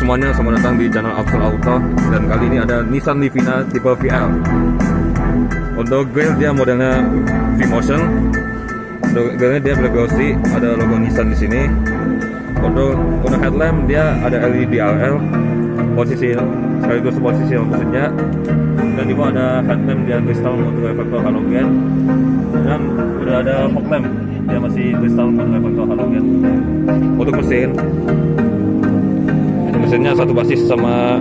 semuanya, selamat datang di channel Afsal Auto. Dan kali ini ada Nissan Livina tipe VL. Untuk grill dia modelnya V-Motion. Untuk grillnya dia black glossy, ada logo Nissan di sini. Untuk headlamp dia ada LED DRL, posisi sekaligus posisi lampu senja. Dan di bawah ada headlamp dia kristal untuk reflektor halogen. Dan udah ada fog lamp, dia masih kristal untuk reflektor halogen. Untuk mesinnya satu basis sama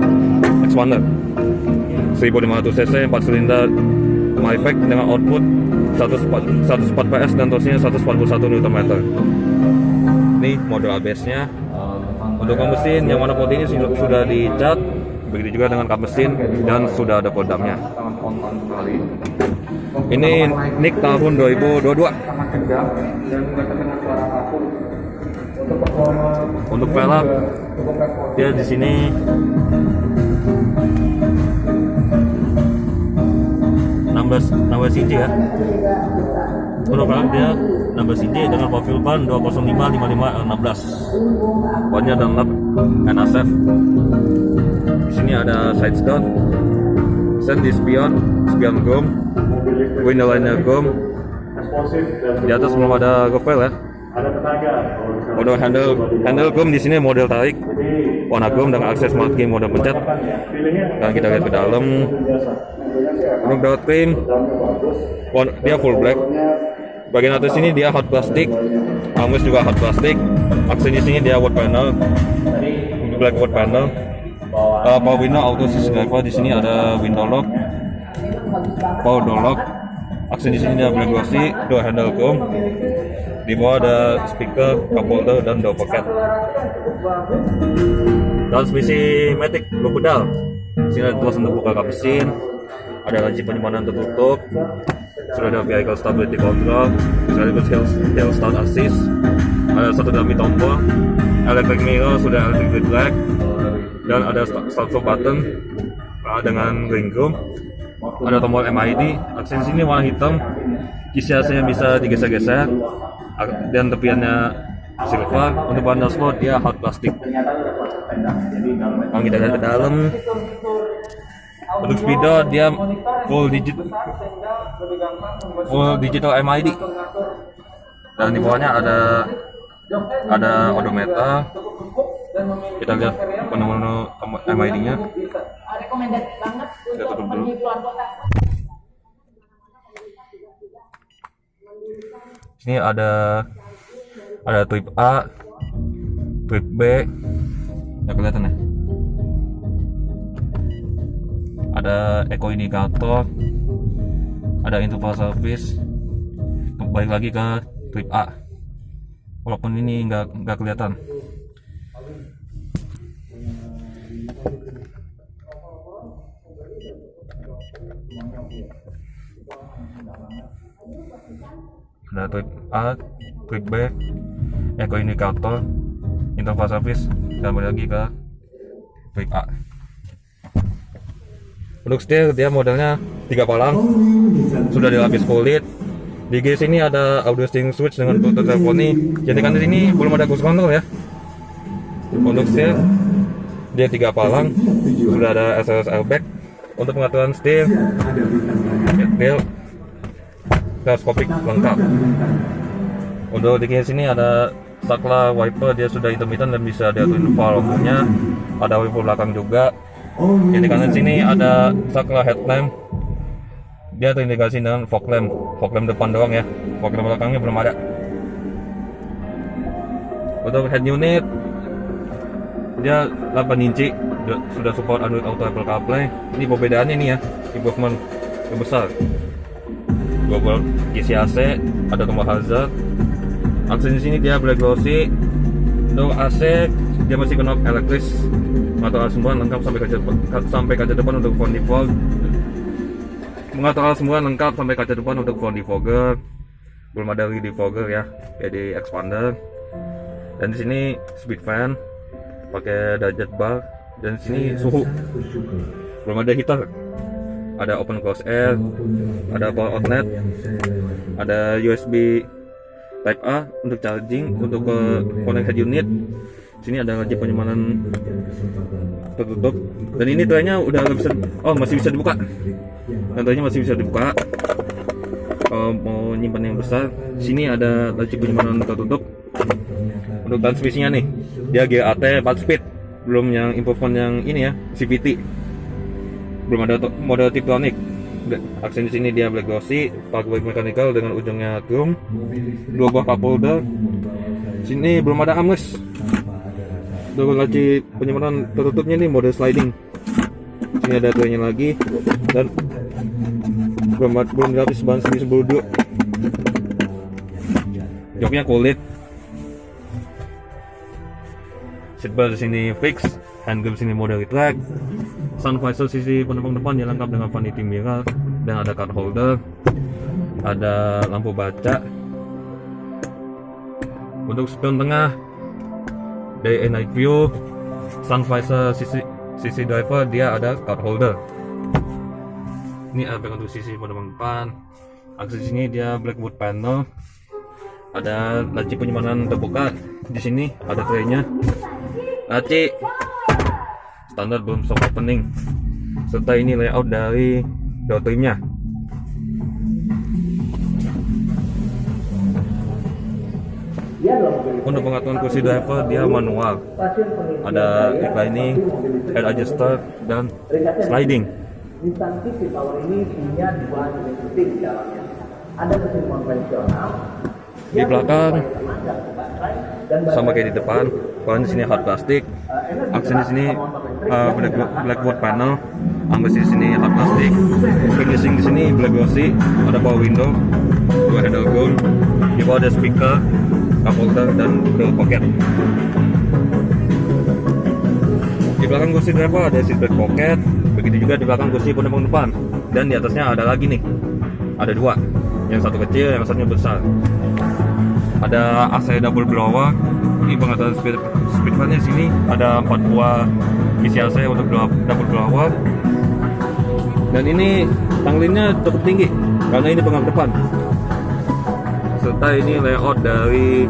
expander 1500 cc 4 silinder Myfec dengan output 104 PS dan torsinya 141 Nm. Ini model ABS nya. Untuk kap mesin yang mana putih ini sudah dicat, begitu juga dengan kap mesin dan sudah ada peredamnya. Ini NIK tahun 2022. Untuk velg dia di sini inci ya. Untuk velg dia 16 inci dengan profil ban 205/55/16. Bannya Dunlop NSF. Di sini ada side skirt, di spion chrome, window liner chrome. Di atas belum ada gopel ya. Untuk handle chrome di sini model tarik warna chrome dengan akses marking mode pencet. Dan kita lihat ke dalam. Untuk downstream dia full black. Bagian atas ini dia hot plastik, armrest juga hot plastik. Aksen di sini dia wood panel, black wood panel. Power window auto assist driver, di sini ada window lock, power door lock. Aksen di sini dia black glossy, door handle chrome. Di bawah ada speaker, cup holder dan door pocket. Transmisi matic 2 pedal. Di sini ada tuas untuk buka kap mesin, ada laci penyimpanan tertutup, sudah ada vehicle stability control, sekaligus hill start assist, ada satu dummy tombol, electric mirror, sudah electric brake, dan ada start stop button dengan green chrome, ada tombol MID. Aksen sini warna hitam, kisi AC-nya bisa digeser-geser, dan tepiannya silver. Untuk bahan dashboard dia hot plastik. Kalau kita lihat ke dalam, untuk speedo dia full digital MID. Dan di bawahnya ada odometer. Kita lihat menu MID-nya. Kita tutup dulu. Sini ada trip A, trip B. Ya kelihatan ya. Ada eco indicator, ada interval service. Balik lagi ke trip A, walaupun ini nggak kelihatan. Ada trip A, trip B, eco indicator, interval service, dan balik lagi ke trip A. Untuk setir dia modelnya 3 palang, sudah dilapis kulit. Di gear sini ada audio steering switch dengan Bluetooth telephony. Jadi kan di sini belum ada cruise control ya. Untuk setir dia 3 palang, sudah ada SLS airbag. Untuk pengaturan setir, detail, teleskopik lengkap. Untuk di gear sini ada saklar wiper, dia sudah intermittent dan bisa diatur interval lampunya. Ada wiper belakang juga. Yang di kanan sini ada saklar headlamp, dia terintegrasi dengan fog lamp depan doang ya, fog lamp belakangnya belum ada. Untuk head unit dia 8 inci, sudah support Android Auto, Apple CarPlay. Ini perbedaannya nih ya, improvement yang besar. Global kisi AC, ada tombol hazard. Aksen di sini dia black glossy. Untuk AC dia masih knob elektris. Mengatur arah sembuhan lengkap sampai kaca depan untuk front defog. Mengatur arah sembuhan lengkap sampai kaca depan untuk front defogger. Belum ada rear defogger ya, jadi expander. Dan di sini speed fan, pakai digit bar. Dan di sini suhu. Belum ada heater. Ada open close air, ada power outlet, ada USB Type A untuk charging, untuk ke connect head unit. Sini ada laci penyimpanan tertutup. Dan ini traynya udah nggak bisa, masih bisa dibuka. Dan traynya masih bisa dibuka. Kalau mau nyimpan yang besar, sini ada laci penyimpanan tertutup. Untuk transmisinya nih, dia GAT 4 speed, belum yang improvement yang ini ya, CVT. Belum ada model Tiptronic. Aksen di sini dia black glossy, park brake mechanical dengan ujungnya chrome, 2 buah cup holder. Sini belum ada armrest. Untuk laci penyimpanan tertutupnya nih mode sliding. Sini ada traynya lagi dan belum gratis bahan sini sebelum duduk. Joknya kulit. Seatbelt di sini fix, handguard sini mode retract. Sun visor sisi penumpang depan yang lengkap dengan vanity mirror dan ada card holder. Ada lampu baca. Untuk spion tengah, day and night view. Sun visor sisi driver dia ada card holder. Ini airbag untuk sisi penumpang depan. Akses sini dia blackwood panel. Ada laci penyimpanan terbuka. Di sini ada traynya. Laci standar belum soft opening. Serta ini layout dari door trimnya. Untuk pengaturan kursi driver dia manual. Ada reclining, head adjuster dan sliding. Instansi seat power ini punya 2 jenis mesin di dalamnya. Ada mesin konvensional di belakang sama kayak di depan. Bahan di sini hard plastik. Aksen di sini blackboard panel. Armrest di sini hard plastik. Finishing di sini black glossy. Ada power window, 2 handle gold. Di bawah ada speaker, cup holder dan door pocket. Di belakang kursi driver ada seatbelt pocket. Begitu juga di belakang kursi penumpang depan. Dan di atasnya ada lagi nih, ada 2, yang satu kecil, yang satunya besar. Ada AC double blower. Ini pengaturan speednya sini ada 4 buah isi AC untuk double blower. Dan ini tanglinnya cukup tinggi karena ini penghap depan. Serta ini layout dari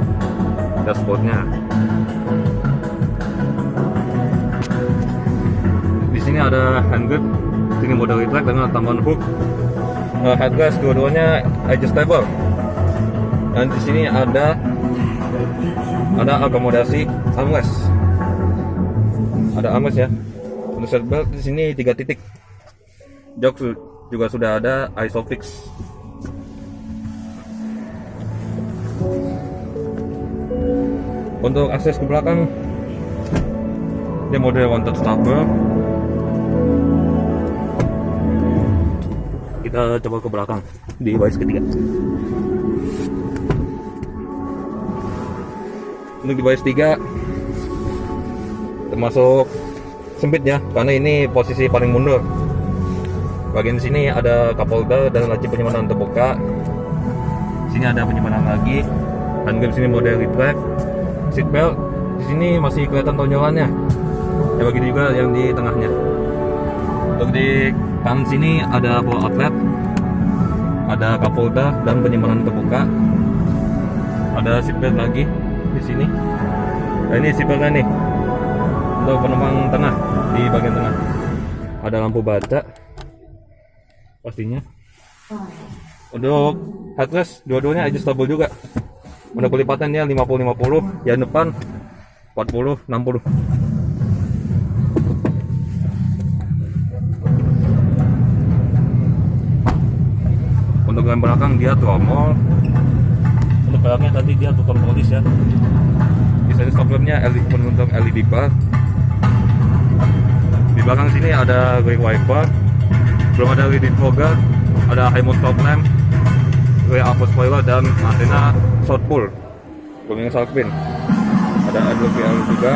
dashboardnya. Sini ada handguard, sini mode retract dengan tambahan hook. Headrest dua-duanya adjustable. Dan di sini ada akomodasi armrest. Ada armrest ya. Untuk seatbelt di sini 3 titik. Jok juga sudah ada ISOFIX. Untuk akses ke belakang dia mode one touch starter. Kita coba ke belakang di baris ketiga. Untuk di baris 3 termasuk sempit ya, karena ini posisi paling mundur. Bagian sini ada cup holder dan laci penyimpanan terbuka. Sini ada penyimpanan lagi. Handguard sini model retract. Seatbelt di sini masih kelihatan tonjolannya. Ya begitu juga yang di tengahnya. Untuk di kanan sini ada power outlet, ada cup holder dan penyimpanan terbuka. Ada seatbelt lagi di sini. Nah ini seatbeltnya nih untuk penumpang tengah di bagian tengah. Ada lampu baca pastinya. Untuk headrest dua-duanya adjustable juga. Untuk kelipatannya 50-50, yang depan 40-60. Untuk yang belakang dia tromol. Untuk belakangnya tadi dia tutup polis ya. Di sini stop lampnya untuk LED bar. Di belakang sini ada brake wiper. Belum ada reading fogger. Ada high mode stop lamp, rear upper spoiler dan antena short pull. Belum yang shark fin. Ada ADVL juga.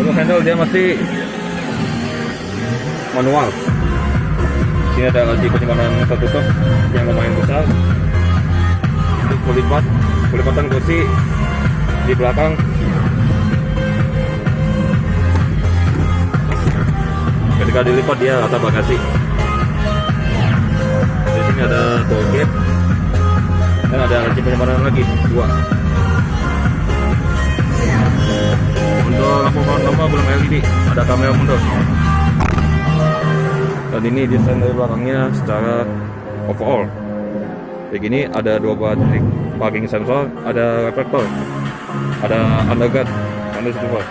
Untuk handle dia masih manual. Sini ada laci penyimpanan tertutup yang lumayan besar. Untuk pelipatan kursi di belakang. Ketika dilipat dia rata bagasi. Di sini ada toll gate dan ada laci penyimpanan lagi 2. Untuk lampu frontal belum LED, ada kamera mundur. Dan ini desain dari belakangnya secara overall. Kayak gini ada dua buah titik parking sensor, ada reflektor, ada underguard, under super.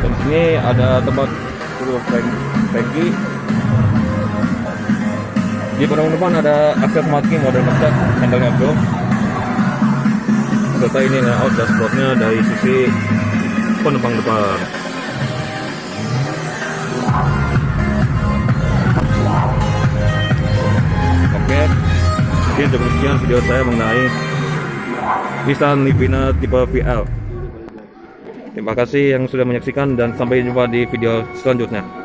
Dan sini ada tempat turun tangki. Di penumpang depan ada akses mati model macet, handle-nya bro. Serta ini layout dashboardnya dari sisi penumpang depan. Oke, mungkin demikian video saya mengenai Nissan Livina tipe VL. Terima kasih yang sudah menyaksikan dan sampai jumpa di video selanjutnya.